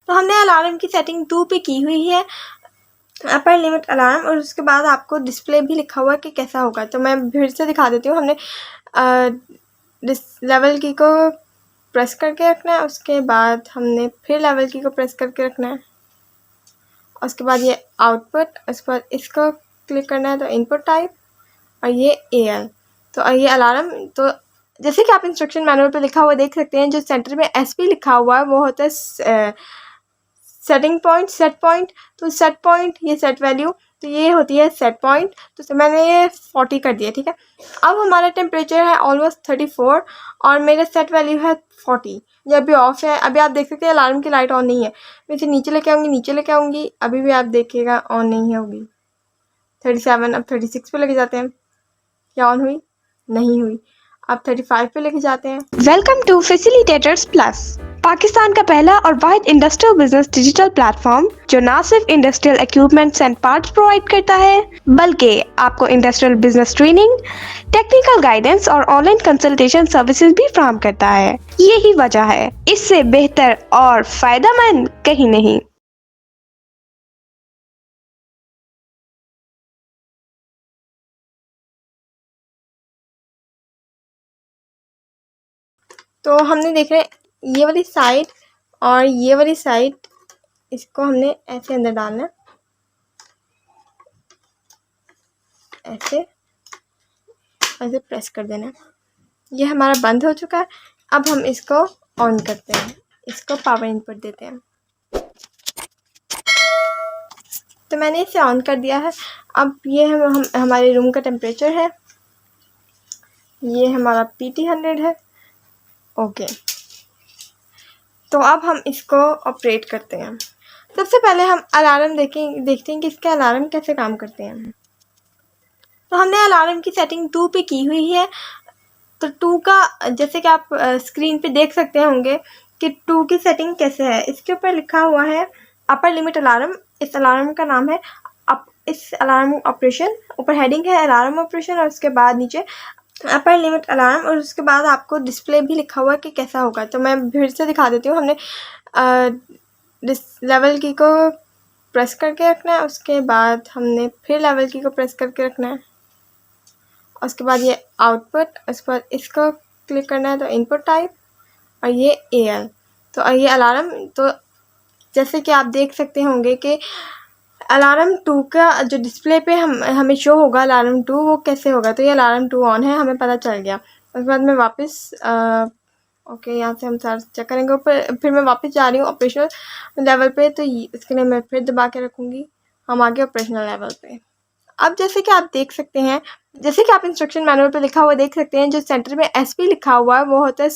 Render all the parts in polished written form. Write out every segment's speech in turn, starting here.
तो हमने अलार्म की सेटिंग 2 पे की हुई है, अपर लिमिट अलार्म, और उसके बाद आपको डिस्प्ले भी लिखा हुआ है कि कैसा होगा। तो मैं फिर से दिखा देती हूँ। हमने लेवल की को प्रेस करके रखना है, उसके बाद हमने फिर लेवल की को प्रेस करके रखना है, उसके बाद ये आउटपुट, उसके बाद इसको क्लिक करना है तो इनपुट टाइप, और ये AL। तो ये अलार्म, तो जैसे कि आप इंस्ट्रक्शन मैनुअल पे लिखा हुआ देख सकते हैं, जो सेंटर में SP लिखा हुआ है वो होता है सेटिंग पॉइंट, सेट पॉइंट। तो सेट पॉइंट, ये सेट वैल्यू, तो ये होती है सेट पॉइंट। तो मैंने ये 40 कर दिया, ठीक है। अब हमारा टेम्परेचर है ऑलमोस्ट 34 और मेरा सेट वैल्यू है 40। ये अभी ऑफ है। अभी आप देख सकते हैं अलार्म की लाइट ऑन नहीं है। मैं इसे नीचे लेके आऊँगी, अभी भी आप देखिएगा ऑन नहीं होगी। 37, अब 36 पे लेके जाते हैं, क्या ऑन हुई? नहीं हुई। अब 35 पे लेके जाते हैं। Welcome to facilitators plus, Pakistan का पहला और वाहिद इंडस्ट्रियल बिजनेस डिजिटल प्लेटफॉर्म जो न सिर्फ industrial equipments and parts provide करता है, बल्कि आपको industrial business training, technical guidance और ऑनलाइन कंसल्टेशन सर्विसेज भी फराहम करता है। यही वजह है, इससे बेहतर और फायदेमंद कहीं नहीं। तो हमने देख रहे हैं ये वाली साइड और ये वाली साइड, इसको हमने ऐसे अंदर डालना है, ऐसे ऐसे प्रेस कर देना है। ये हमारा बंद हो चुका है। अब हम इसको ऑन करते हैं, इसको पावर इनपुट देते हैं। तो मैंने इसे ऑन कर दिया है। अब ये हम हमारे रूम का टेम्परेचर है, ये हमारा PT 100 है। ओके, तो अब हम इसको ऑपरेट करते हैं। सबसे पहले हम अलार्म देखते हैं कि इसके अलार्म कैसे काम करते हैं। तो हमने अलार्म की सेटिंग 2 पे की हुई है। तो 2 का, जैसे कि आप स्क्रीन पे देख सकते होंगे कि 2 की सेटिंग कैसे है। इसके ऊपर लिखा हुआ है अपर लिमिट अलार्म। इस अलार्म का नाम है इस अलार्म ऑपरेशन। ऊपर हेडिंग है अलार्म ऑपरेशन और उसके बाद नीचे अपर लिमिट अलार्म, और उसके बाद आपको डिस्प्ले भी लिखा हुआ है कि कैसा होगा। तो मैं फिर से दिखा देती हूँ। हमने लेवल की को प्रेस करके रखना है, उसके बाद हमने फिर लेवल की को प्रेस करके रखना है, उसके बाद ये आउटपुट, उसके बाद इसको क्लिक करना है तो इनपुट टाइप, और ये AL। तो ये अलार्म, तो जैसे कि आप देख सकते होंगे कि अलार्म 2 का जो डिस्प्ले पे हमें शो होगा अलार्म 2, वो कैसे होगा। तो ये अलार्म 2 ऑन है, हमें पता चल गया। उसके बाद मैं वापस ओके, यहाँ से हम सारा चेक करेंगे। ऊपर फिर मैं वापस जा रही हूँ ऑपरेशनल लेवल पे। तो इसके लिए मैं फिर दबा के रखूँगी, हम आगे ऑपरेशनल लेवल पे। अब जैसे कि आप देख सकते हैं, जैसे कि आप इंस्ट्रक्शन मैनुअल पे लिखा हुआ देख सकते हैं, जो सेंटर में SP लिखा हुआ है वो होता है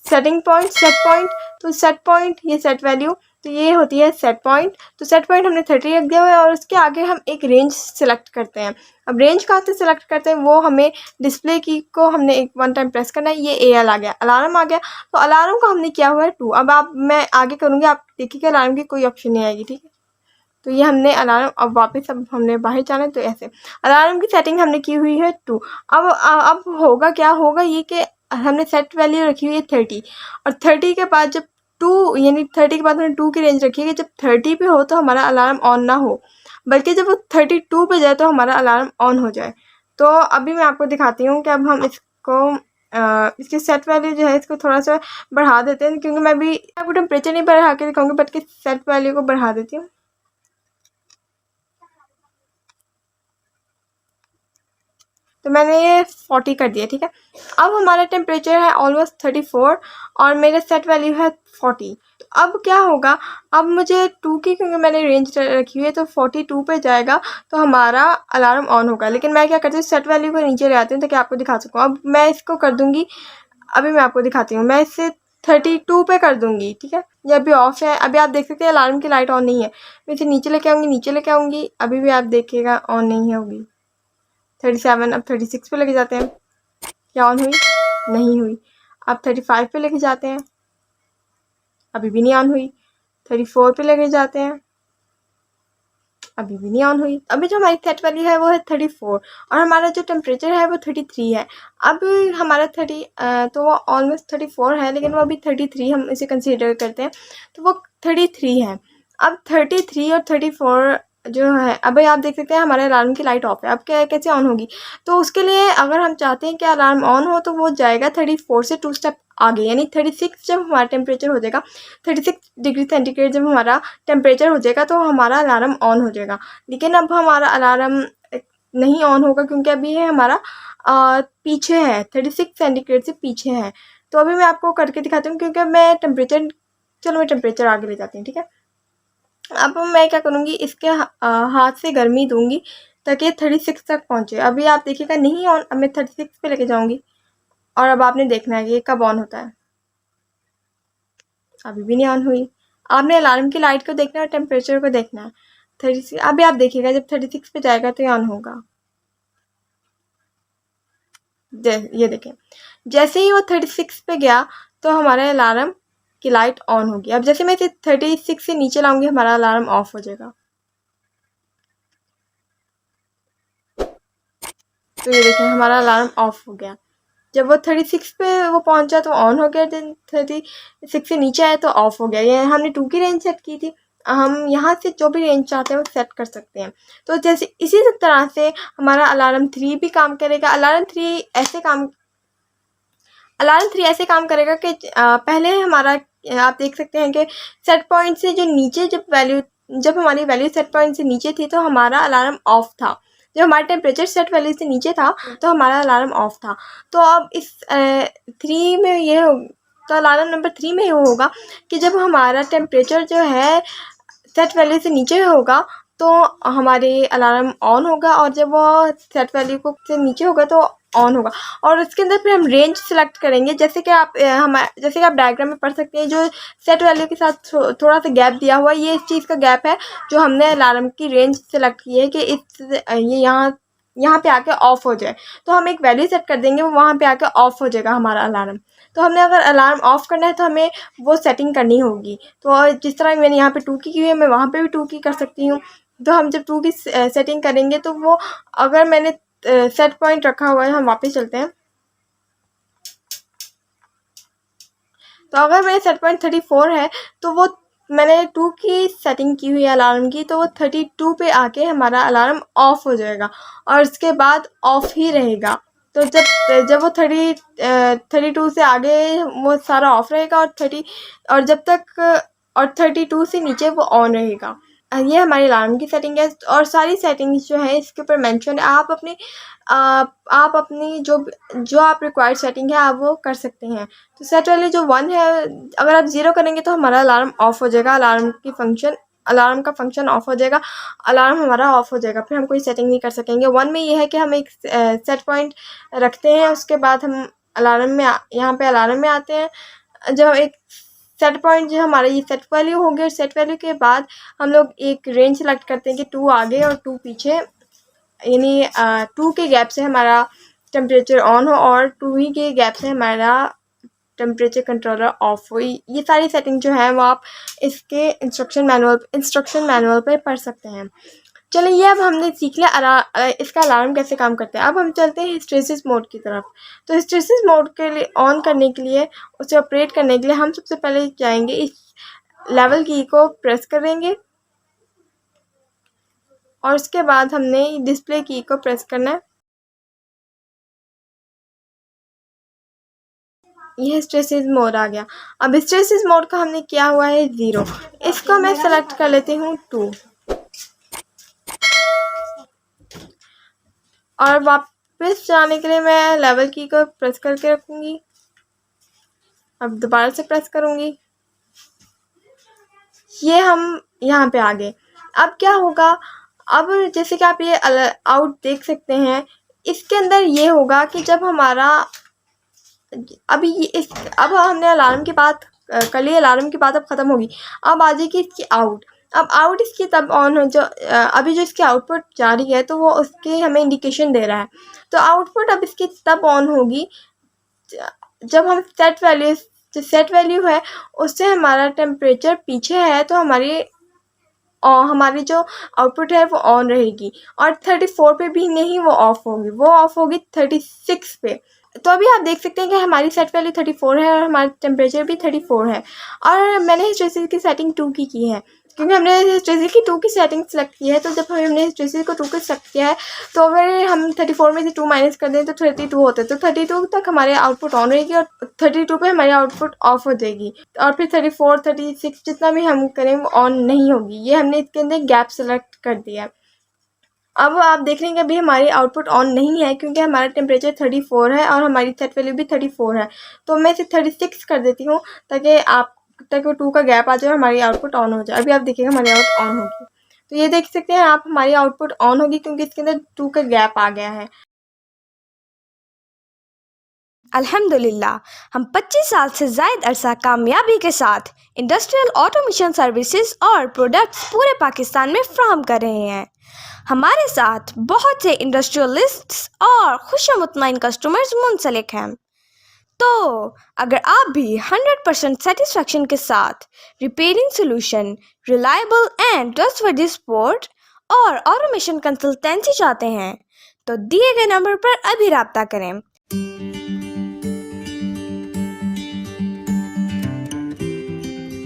सेटिंग पॉइंट, सेट पॉइंट। तो सेट पॉइंट, ये सेट वैल्यू, तो ये होती है सेट पॉइंट। तो सेट पॉइंट हमने 30 रख दिया हुआ है, और उसके आगे हम एक रेंज सेलेक्ट करते हैं। अब रेंज कहाँ से सेलेक्ट करते हैं, वो हमें डिस्प्ले की को हमने एक 1 टाइम प्रेस करना है। ये AL आ गया, अलार्म आ गया। तो अलार्म को हमने किया हुआ है 2। अब मैं आगे करूँगी, आप देखिए अलार्म की कोई ऑप्शन नहीं आएगी, ठीक है। तो ये हमने अलार्म, अब वापस अब हमने बाहर जाना है, तो ऐसे अलार्म की सेटिंग हमने की हुई है 2। अब होगा क्या, होगा ये कि हमने सेट वैल्यू रखी हुई है 30, और 30 के बाद जब 2, यानी 30 के बाद हमने 2 की रेंज रखी है कि जब 30 पे हो तो हमारा अलार्म ऑन ना हो, बल्कि जब वो 32 पे जाए तो हमारा अलार्म ऑन हो जाए। तो अभी मैं आपको दिखाती हूँ कि अब हम इसको इसकी सेट वैल्यू जो है इसको थोड़ा सा बढ़ा देते हैं, क्योंकि मैं भी आपको टेम्परेचर नहीं बढ़ा के दिखाऊंगी, बट कि सेट वैल्यू को बढ़ा देती हूँ। तो मैंने ये 40 कर दिया, ठीक है। अब हमारा टेम्परेचर है ऑलमोस्ट 34 और मेरा सेट वैल्यू है 40। तो अब क्या होगा, अब मुझे 2 की, क्योंकि मैंने रेंज रखी हुई है, तो 42 पे जाएगा तो हमारा अलार्म ऑन होगा। लेकिन मैं क्या करती हूँ, सेट वैल्यू को नीचे ले आती हूँ ताकि आपको दिखा सकूँ। अब मैं इसको कर दूँगी, अभी मैं आपको दिखाती हूँ। मैं इसे 32 पे कर दूँगी, ठीक है। ये अभी ऑफ है। अभी आप देख सकते हैं अलार्म की लाइट ऑन नहीं है। मैं इसे नीचे लेके आऊँगी, अभी भी आप देखिएगा ऑन नहीं होगी। 37, अब 36 पे लेके जाते हैं, क्या ऑन हुई? नहीं हुई। अब 35 पे लेके जाते हैं, अभी भी नहीं ऑन हुई। 34 पे लेके जाते हैं, अभी भी नहीं ऑन हुई। अभी जो हमारी सेट वैल्यू है वो है 34 और हमारा जो टेम्परेचर है वो 33 है। अब हमारा 30 तो वो ऑलमोस्ट 34 है, लेकिन वो अभी 33 हम इसे कंसीडर करते हैं, तो वो 33 है। अब 33 और 34 जो है, अभी आप देख सकते हैं हमारे अलार्म की लाइट ऑफ है। अब क्या कैसे ऑन होगी? तो उसके लिए अगर हम चाहते हैं कि अलार्म ऑन हो तो वो जाएगा 34 से 2 स्टेप आगे, यानी 36 जब हमारा टेम्परेचर हो जाएगा, 36 डिग्री सेंटीग्रेड जब हमारा टेम्परेचर हो जाएगा तो हमारा अलार्म ऑन हो जाएगा। लेकिन अब हमारा अलार्म नहीं ऑन होगा क्योंकि अभी ये हमारा पीछे है, 36 सेंटीग्रेड से पीछे है। तो अभी मैं आपको करके दिखाती हूँ, क्योंकि मैं टेम्परेचर, चलो मैं टेम्परेचर आगे ले जाती हूँ, ठीक है। अब मैं क्या करूँगी, इसके हाथ से गर्मी दूंगी ताकि ये 36 तक पहुँचे। अभी आप देखिएगा नहीं ऑन, अब मैं 36 पे लेके जाऊँगी और अब आपने देखना है कि ये कब ऑन होता है। अभी भी नहीं ऑन हुई। आपने अलार्म की लाइट को देखना है और टेम्परेचर को देखना है। 36, अभी आप देखिएगा जब 36 पे जाएगा तो ये ऑन होगा। ये देखें, जैसे ही वो 36 पे गया तो हमारे अलार्म की लाइट ऑन होगी। अब जैसे मैं इसे 36 से नीचे लाऊंगी हमारा अलार्म ऑफ हो जाएगा। तो ये देखें हमारा अलार्म ऑफ हो गया। जब वो 36 पे वो पहुंचा तो ऑन हो गया, देन 36 से नीचे आया तो ऑफ हो गया। ये हमने 2 की रेंज सेट की थी, हम यहाँ से जो भी रेंज चाहते हैं वो सेट कर सकते हैं। तो जैसे इसी तरह से हमारा अलार्म 3 भी काम करेगा। अलार्म 3 ऐसे काम करेगा कि पहले हमारा आप देख सकते हैं कि सेट पॉइंट से जो नीचे जब हमारी वैल्यू सेट पॉइंट से नीचे थी तो हमारा अलार्म ऑफ था। जब हमारा टेम्परेचर सेट वैल्यू से नीचे था तो हमारा अलार्म ऑफ था। तो अब इस 3 में ये तो अलार्म नंबर 3 में ये होगा कि जब हमारा टेम्परेचर जो है सेट वैल्यू से नीचे होगा तो हमारे अलार्म ऑन होगा, और जब वो सेट वैल्यू को से नीचे होगा तो ऑन होगा। और उसके अंदर फिर हम रेंज सेलेक्ट करेंगे, जैसे कि आप डायग्राम में पढ़ सकते हैं। जो सेट वैल्यू के साथ थोड़ा सा गैप दिया हुआ है, ये इस चीज़ का गैप है जो हमने अलार्म की रेंज सेलेक्ट की है कि ये यहाँ पे आके ऑफ हो जाए। तो हम एक वैल्यू सेट कर देंगे, वो वहाँ पे आके ऑफ हो जाएगा हमारा अलार्म। तो हमने अगर अलार्म ऑफ करना है तो हमें वो सेटिंग करनी होगी। तो जिस तरह मैंने यहाँ पे 2 की है, मैं वहाँ पे भी 2 की कर सकती हूँ। तो हम जब 2 की सेटिंग करेंगे तो वो, अगर मैंने सेट पॉइंट रखा हुआ है, हम वापस चलते हैं। तो अगर मेरे सेट पॉइंट 34 है तो वो मैंने 2 की सेटिंग की हुई है अलार्म की, तो वो 32 पे आके हमारा अलार्म ऑफ हो जाएगा और उसके बाद ऑफ ही रहेगा। तो जब वो 32 से आगे वो सारा ऑफ रहेगा, और जब तक और 32 से नीचे वो ऑन रहेगा। ये हमारी अलार्म की सेटिंग है। और सारी सेटिंग्स जो है इसके ऊपर मेंशन है। आप अपनी जो आप रिक्वायर्ड सेटिंग है आप वो कर सकते हैं। तो सेट वैल्यू जो 1 है, अगर आप 0 करेंगे तो हमारा अलार्म ऑफ हो जाएगा, अलार्म का फंक्शन ऑफ हो जाएगा, अलार्म हमारा ऑफ हो जाएगा, फिर हम कोई सेटिंग नहीं कर सकेंगे। 1 में ये है कि हम एक सेट पॉइंट रखते हैं, उसके बाद हम यहाँ पे अलार्म में आते हैं। जब एक सेट पॉइंट जो हमारा ये सेट वैल्यू हो गया, सेट वैल्यू के बाद हम लोग एक रेंज सेलेक्ट करते हैं कि 2 आगे और 2 पीछे, यानी 2 के गैप से हमारा टेम्परेचर ऑन हो और 2 ही के गैप से हमारा टेम्परेचर कंट्रोलर ऑफ हो। ये सारी सेटिंग जो है वो आप इसके इंस्ट्रक्शन मैनुअल पे पढ़ सकते हैं। चलिए, ये अब हमने सीख लिया इसका अलार्म कैसे काम करता है। अब हम चलते हैं हिस्टैरिसीस मोड की तरफ। तो हिस्टैरिसीस मोड के लिए ऑन करने के लिए, उसे ऑपरेट करने के लिए हम सबसे पहले जाएंगे, इस लेवल की को प्रेस करेंगे और उसके बाद हमने डिस्प्ले की को प्रेस करना है। ये हिस्टैरिसीस मोड आ गया। अब हिस्टैरिसीस मोड का हमने किया हुआ है 0, इसको मैं सेलेक्ट कर लेती हूँ 2 और वापस जाने के लिए मैं लेवल की को प्रेस करके रखूँगी। अब दोबारा से प्रेस करूँगी, ये हम यहाँ पे आ गए। अब क्या होगा, अब जैसे कि आप ये आउट देख सकते हैं, इसके अंदर ये होगा कि जब हमारा अब हमने अलार्म की बात कर ली, अलार्म की बात अब ख़त्म होगी। अब आ जाएगी इसकी आउट। अब आउट इसकी तब ऑन हो जो अभी जो इसकी आउटपुट जा रही है तो वो उसके हमें इंडिकेशन दे रहा है। तो आउटपुट अब इसकी तब ऑन होगी जब हम सेट वैल्यू है उससे हमारा टेम्परेचर पीछे है, तो हमारी और हमारी जो आउटपुट है वो ऑन रहेगी, और 34 पे भी नहीं वो ऑफ होगी, वो ऑफ होगी 36 पे। तो अभी आप देख सकते हैं कि हमारी सेट वैल्यू 34 है और हमारा टेम्परेचर भी 34 है, और मैंने हिस्टैरिसीस की सेटिंग 2 की है, क्योंकि हमने हिस्टैरिसीस की 2 की सेटिंग सेलेक्ट की है। तो जब हमने हिस्टैरिसीस को 2 को सेलेक्ट किया है, तो अगर हम 34 में से 2 माइनस कर दें तो 32 होता है। तो 32 तक हमारे आउटपुट ऑन रहेगी और 32 पे हमारी आउटपुट ऑफ हो जाएगी, और फिर 34 36 जितना भी हम करें वो ऑन नहीं होगी। ये हमने इसके अंदर गैप सेलेक्ट कर दिया है। अब आप देख रहे हैं कि अभी हमारी आउटपुट ऑन नहीं है, क्योंकि हमारा टेम्परेचर 34 है और हमारी सेट वैल्यू भी 34 है। तो मैं इसे 36 कर देती हूँ ताकि 2 का गैप आ जाए और हमारी आउटपुट ऑन हो जाए। अभी आप देखिएगा हमारी आउट ऑन होगी, तो ये देख सकते हैं आप, हमारी आउटपुट ऑन होगी क्योंकि इसके अंदर 2 का गैप आ गया है। अल्हम्दुलिल्लाह, हम 25 साल से ज़ायद अरसा कामयाबी के साथ इंडस्ट्रियल ऑटोमेशन सर्विसेज और प्रोडक्ट्स पूरे पाकिस्तान में फ्राहम कर रहे हैं। हमारे साथ बहुत से इंडस्ट्रियलिस्ट्स और खुशमुतमईन कस्टमर्स मुंसलिक हैं। तो अगर आप भी 100% सेटिस्फेक्शन के साथ repairing solution, reliable and trustworthy support और ऑटोमेशन कंसल्टेंसी चाहते हैं, तो दिए गए नंबर पर अभी राब्ता करें।